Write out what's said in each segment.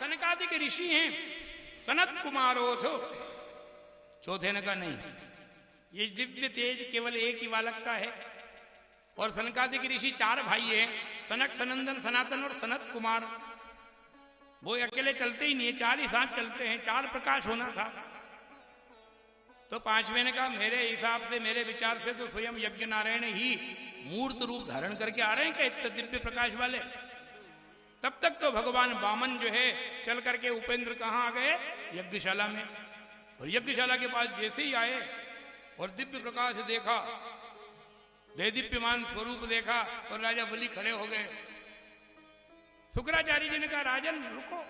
सनकादिक ऋषि हैं, सनत कुमारोथ। चौथे ने कहा नहीं, ये दिव्य तेज केवल एक ही बालक का है, और सनकादिक ऋषि 4 भाई हैं, सनक, सनंदन, सनातन और सनत कुमार। वो अकेले चलते ही नहीं है, 4 ही साथ चलते हैं, 4 प्रकाश होना था। तो 5वें ने कहा मेरे हिसाब से, मेरे विचार से तो स्वयं यज्ञ नारायण ही मूर्त रूप धारण करके आ रहे हैं क्या इतने दिव्य प्रकाश वाले। तब तक तो भगवान वामन जो है चल करके उपेंद्र कहाँ आ गए, यज्ञशाला में। और यज्ञशाला के पास जैसे ही आए और दिव्य प्रकाश देखा, देदीप्यमान स्वरूप देखा, और राजा बलि खड़े हो गए। शुक्राचार्य जी ने कहा राजन रुको,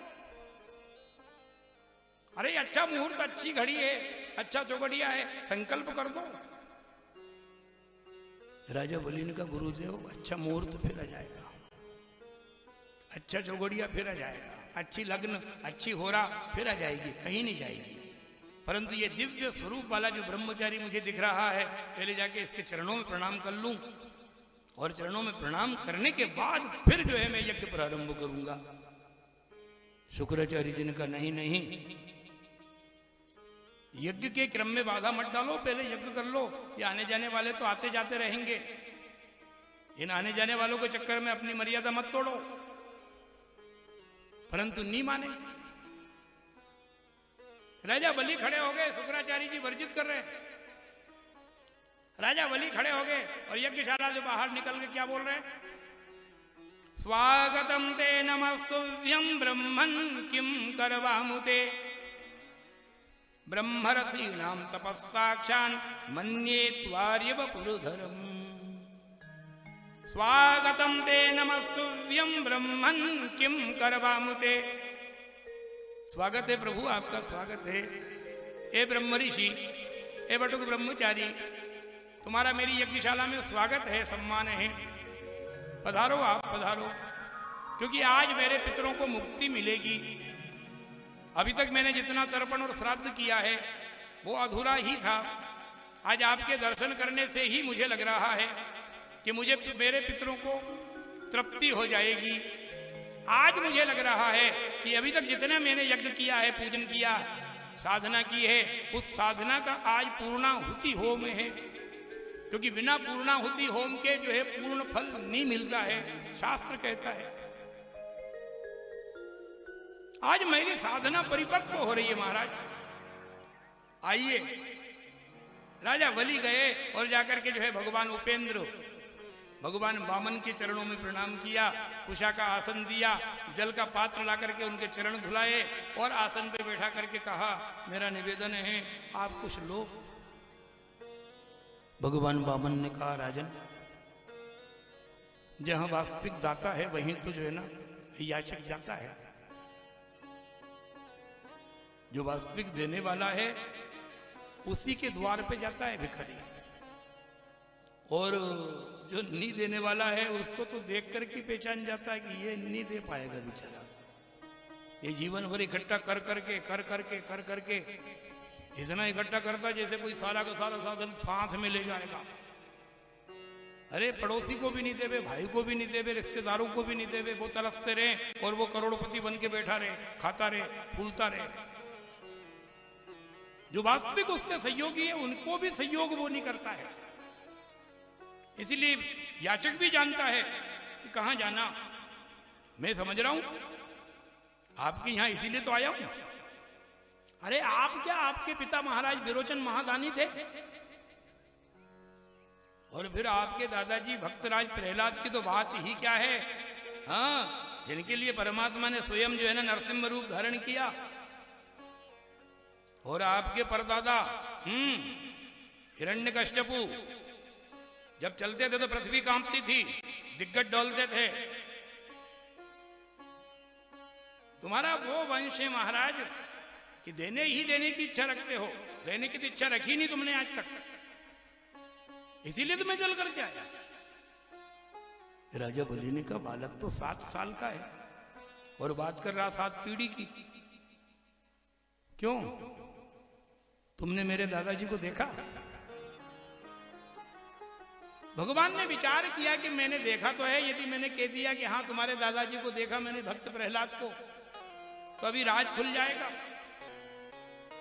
अरे अच्छा मुहूर्त, अच्छी घड़ी है, अच्छा चौगड़िया है, संकल्प कर दो। राजा बलि ने कहा गुरुदेव अच्छा मुहूर्त फिर आ जाएगा, अच्छा चौगड़िया फिर आ जाएगा, अच्छी लग्न, अच्छी होरा फिर आ जाएगी, कहीं नहीं जाएगी। परंतु ये दिव्य स्वरूप वाला जो ब्रह्मचारी मुझे दिख रहा है, पहले जाके इसके चरणों में प्रणाम कर लूं, और चरणों में प्रणाम करने के बाद फिर जो है मैं यज्ञ प्रारंभ करूंगा। शुक्राचार्य जी ने कहा नहीं नहीं, यज्ञ के क्रम में बाधा मत डालो, पहले यज्ञ कर लो। ये आने जाने वाले तो आते जाते रहेंगे, इन आने जाने वालों के चक्कर में अपनी मर्यादा मत तोड़ो। परंतु नहीं माने, राजा बलि खड़े हो गए, शुक्राचार्य जी वर्जित कर रहे हैं। राजा बलि खड़े हो गए और यज्ञशाला से बाहर निकल के क्या बोल रहे हैं, स्वागतम ते नमस्तुभ्यं ब्रह्मन् किम करवामुते, ब्रह्मरसीणां तपस्साक्षान् मन्ये त्वार्यव पुरुधरम्। स्वागतम ते नमस्तुभ्यं ब्रह्मन् किम करवामुते। स्वागत है प्रभु, आपका स्वागत है। ए ब्रह्म ऋषि, ए बटुक ब्रह्मचारी, तुम्हारा मेरी यज्ञशाला में स्वागत है, सम्मान है। पधारो, आप पधारो, क्योंकि आज मेरे पितरों को मुक्ति मिलेगी। अभी तक मैंने जितना तर्पण और श्राद्ध किया है वो अधूरा ही था। आज आपके दर्शन करने से ही मुझे लग रहा है कि मुझे, मेरे पितरों को तृप्ति हो जाएगी। आज मुझे लग रहा है कि अभी तक जितना मैंने यज्ञ किया है, पूजन किया, साधना की है, उस साधना का आज पूर्णाहुति होम है। क्योंकि बिना पूर्णाहुति होम के जो है पूर्ण फल नहीं मिलता है, शास्त्र कहता है। आज मेरी साधना परिपक्व हो रही है महाराज। आइए। राजा बलि गए और जाकर के जो है भगवान उपेंद्र, भगवान वामन के चरणों में प्रणाम किया, कुशा का आसन दिया, जल का पात्र ला करके उनके चरण धुलाए और आसन पे बैठा करके कहा मेरा निवेदन है आप कुछ लो। भगवान वामन ने कहा राजन, जहां वास्तविक दाता है वहीं तो जो है ना याचक जाता है। जो वास्तविक देने वाला है उसी के द्वार पे जाता है भिखारी, और जो नहीं देने वाला है उसको तो देख करके पहचान जाता है कि ये नहीं दे पाएगा बेचारा। ये जीवन भर इकट्ठा कर करके इतना इकट्ठा करता जैसे कोई सारा का सारा साधन साथ में ले जाएगा। अरे पड़ोसी को भी नहीं देवे, भाई को भी नहीं देवे, रिश्तेदारों को भी नहीं देवे, वो तरसते रहे और वो करोड़पति बन के बैठा रहे, खाता रहे, फूलता रहे। जो वास्तविक उसके सहयोगी है उनको भी सहयोग वो नहीं करता है। इसीलिए याचक भी जानता है कि कहां जाना। मैं समझ रहा हूं आपके यहां इसीलिए तो आया हूं। अरे आप क्या, आपके पिता महाराज विरोचन महादानी थे, और फिर आपके दादाजी भक्तराज प्रहलाद की तो बात ही क्या है। हाँ, जिनके लिए परमात्मा ने स्वयं जो है ना नरसिंह रूप धारण किया। और आपके परदादा हिरण्यकश्यपु जब चलते थे तो पृथ्वी कांपती थी, दिग्गज डोलते थे। तुम्हारा वो वंश है महाराज कि देने ही देने की इच्छा रखते हो, लेने की तो इच्छा रखी नहीं तुमने आज तक, इसीलिए तुम्हें जल करके आया। राजा बलि ने कहा बालक तो 7 साल का है और बात कर रहा 7 पीढ़ी की। क्यों, तुमने मेरे दादाजी को देखा? भगवान ने विचार किया कि मैंने देखा तो है, यदि मैंने कह दिया कि हाँ तुम्हारे दादाजी को देखा मैंने भक्त प्रहलाद को, तो अभी राज खुल जाएगा,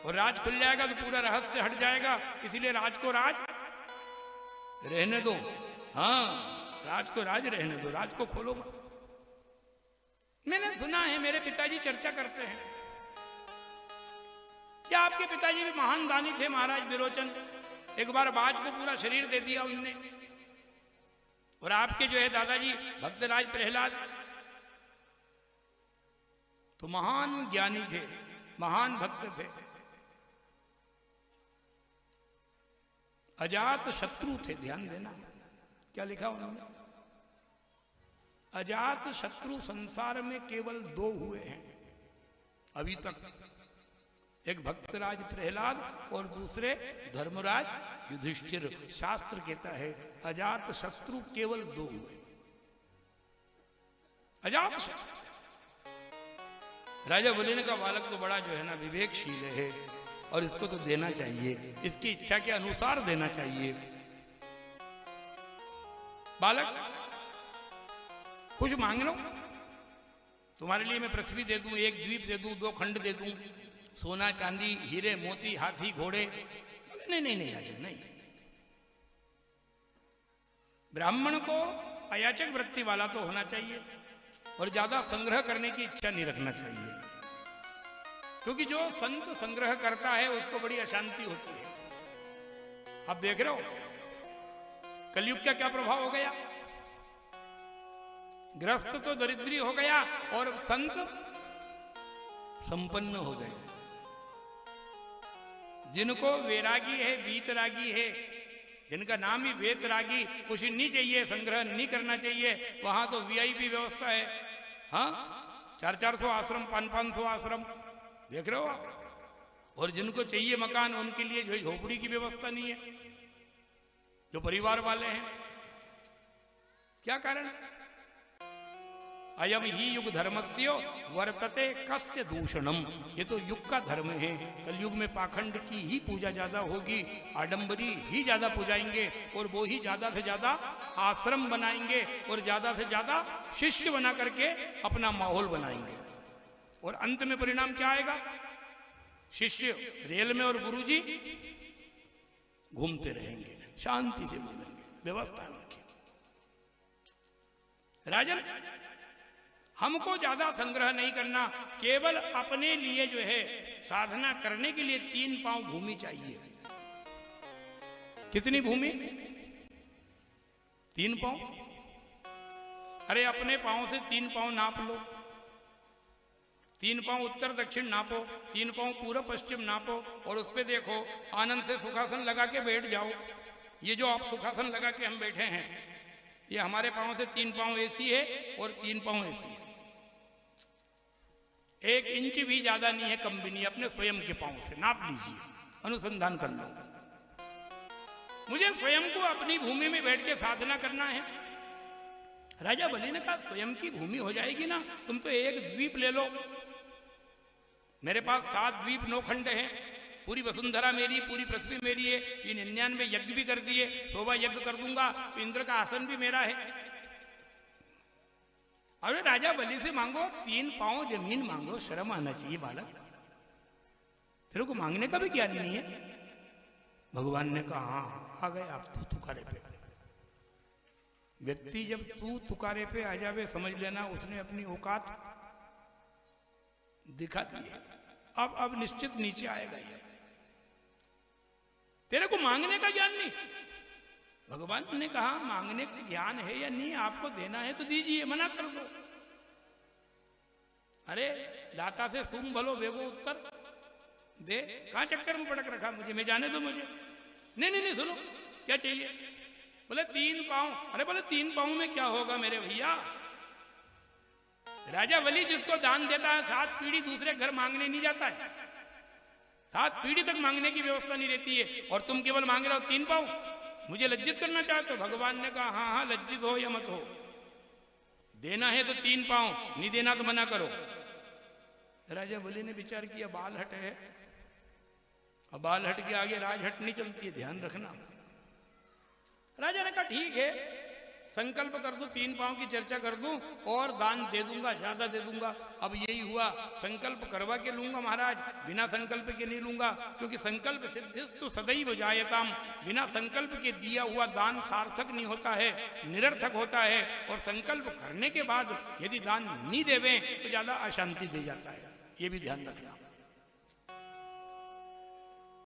और राज खुल जाएगा तो पूरा रहस्य हट जाएगा। इसीलिए राज को राज रहने दो। हाँ, राज को राज रहने दो, राज को खोलो मत। मैंने सुना है, मेरे पिताजी चर्चा करते हैं कि आपके पिताजी भी महान दानी थे, महाराज बिरोचन। एक बार बाज को पूरा शरीर दे दिया उनने। और आपके जो है दादाजी भक्तराज प्रहलाद तो महान ज्ञानी थे, महान भक्त थे, अजात शत्रु थे। ध्यान देना क्या लिखा उन्होंने, अजात शत्रु संसार में केवल दो हुए हैं अभी तक, एक भक्तराज प्रहलाद और दूसरे धर्मराज युधिष्ठिर। शास्त्र कहता है अजात शत्रु केवल दो हुए, अजात शत्रु। राजा बोले का बालक तो बड़ा जो है ना विवेकशील है, और इसको तो देना चाहिए, इसकी इच्छा के अनुसार देना चाहिए। बालक कुछ मांग लो, तुम्हारे लिए मैं पृथ्वी दे दूं, एक द्वीप दे दूं, 2 खंड दे दूं, सोना चांदी हीरे मोती हाथी घोड़े। नहीं नहीं नहीं राजन नहीं। ब्राह्मण को अयाचक वृत्ति वाला तो होना चाहिए, और ज्यादा संग्रह करने की इच्छा नहीं रखना चाहिए, क्योंकि जो संत संग्रह करता है उसको बड़ी अशांति होती है। आप देख रहे हो कलयुग का क्या प्रभाव हो गया, ग्रस्त तो दरिद्री हो गया और संत संपन्न हो गए। जिनको वैरागी है, वीतरागी है, जिनका नाम ही वेतरागी, कुछ नहीं चाहिए, संग्रह नहीं करना चाहिए, वहां तो वीआईपी व्यवस्था है। हाँ, 400 आश्रम, 500 आश्रम, देख रहे हो आप। और जिनको चाहिए मकान, उनके लिए जो झोपड़ी की व्यवस्था नहीं है, जो परिवार वाले हैं। क्या कारण है? अयम ही युग धर्मस्य वर्तते कस्य दूषणम। ये तो युग का धर्म है। कलयुग में पाखंड की ही पूजा ज्यादा होगी, आडंबरी ही ज्यादा पूजाएंगे, और वो ही ज्यादा से ज्यादा आश्रम बनाएंगे, और ज्यादा से ज्यादा शिष्य बना करके अपना माहौल बनाएंगे। और अंत में परिणाम क्या आएगा? शिष्य रेल में और गुरुजी घूमते रहेंगे, शांति से मिलेंगे, व्यवस्था उनकी। राजन, हमको ज्यादा संग्रह नहीं करना, केवल अपने लिए जो है साधना करने के लिए 3 पांव भूमि चाहिए। कितनी भूमि? 3 पांव। अरे अपने पांव से 3 पांव नाप लो, 3 पांव उत्तर दक्षिण नापो, 3 पांव पूर्व पश्चिम नापो, और उस पे देखो, आनंद से सुखासन लगा के बैठ जाओ। ये जो आप सुखासन लगा के हम बैठे हैं, ये हमारे पांव से 3 पांव ऐसी है और 3 पांव ऐसी है। 1 इंच भी ज्यादा नहीं है, कम भी नहीं। अपने स्वयं के पांव से नाप लीजिए, अनुसंधान कर लो। मुझे स्वयं को अपनी भूमि में बैठ के साधना करना है। राजा बलि ने कहा स्वयं की भूमि हो जाएगी ना, तुम तो 1 द्वीप ले लो। मेरे पास 7 द्वीप 9 खंड हैं, पूरी वसुंधरा मेरी, पूरी पृथ्वी मेरी है। ये 99 यज्ञ भी कर दिए, शोभा यज्ञ कर दूंगा, तो इंद्र का आसन भी मेरा है। अरे राजा बलि से मांगो, 3 पांव जमीन मांगो, शर्म आना चाहिए बालक, तेरे को मांगने का भी ज्ञान नहीं है। भगवान ने कहा हाँ आ गए आप, तू तुकारे पे। व्यक्ति जब तू तुकारे पे आ जावे, समझ लेना उसने अपनी औकात दिखा दी है। अब निश्चित नीचे आएगा ये। तेरे को मांगने का ज्ञान नहीं। भगवान ने कहा मांगने का ज्ञान है या नहीं, आपको देना है तो दीजिए, मना कर दो। अरे दाता से सुम भलो वेगो उत्तर दे, कहां चक्कर में पटक रखा मुझे, मैं जाने दो मुझे। नहीं सुनो क्या चाहिए? बोले 3 पांव। अरे बोले 3 पांव में क्या होगा मेरे भैया? राजा बलि जिसको दान देता है 7 पीढ़ी दूसरे घर मांगने नहीं जाता है, 7 पीढ़ी तक मांगने की व्यवस्था नहीं रहती है, और तुम केवल मांग रहे हो 3 पांव। मुझे लज्जित करना चाहते हो? भगवान ने कहा हाँ लज्जित हो या मत हो, देना है तो 3 पांव, नहीं देना तो मना करो। राजा बलि ने विचार किया बाल हट है, अब बाल हट के आगे राज हट नहीं चलती है, ध्यान रखना। राजा ने कहा ठीक है संकल्प कर दूं, 3 पाँव की चर्चा कर दूं और दान दे दूंगा, ज्यादा दे दूंगा। अब यही हुआ, संकल्प करवा के लूंगा महाराज, बिना संकल्प के नहीं लूंगा, क्योंकि संकल्प सिद्धिस्तु सदैव जायताम, बिना संकल्प के दिया हुआ दान सार्थक नहीं होता है, निरर्थक होता है। और संकल्प करने के बाद यदि दान नहीं देवें तो ज्यादा अशांति दे जाता है, ये भी ध्यान रखना।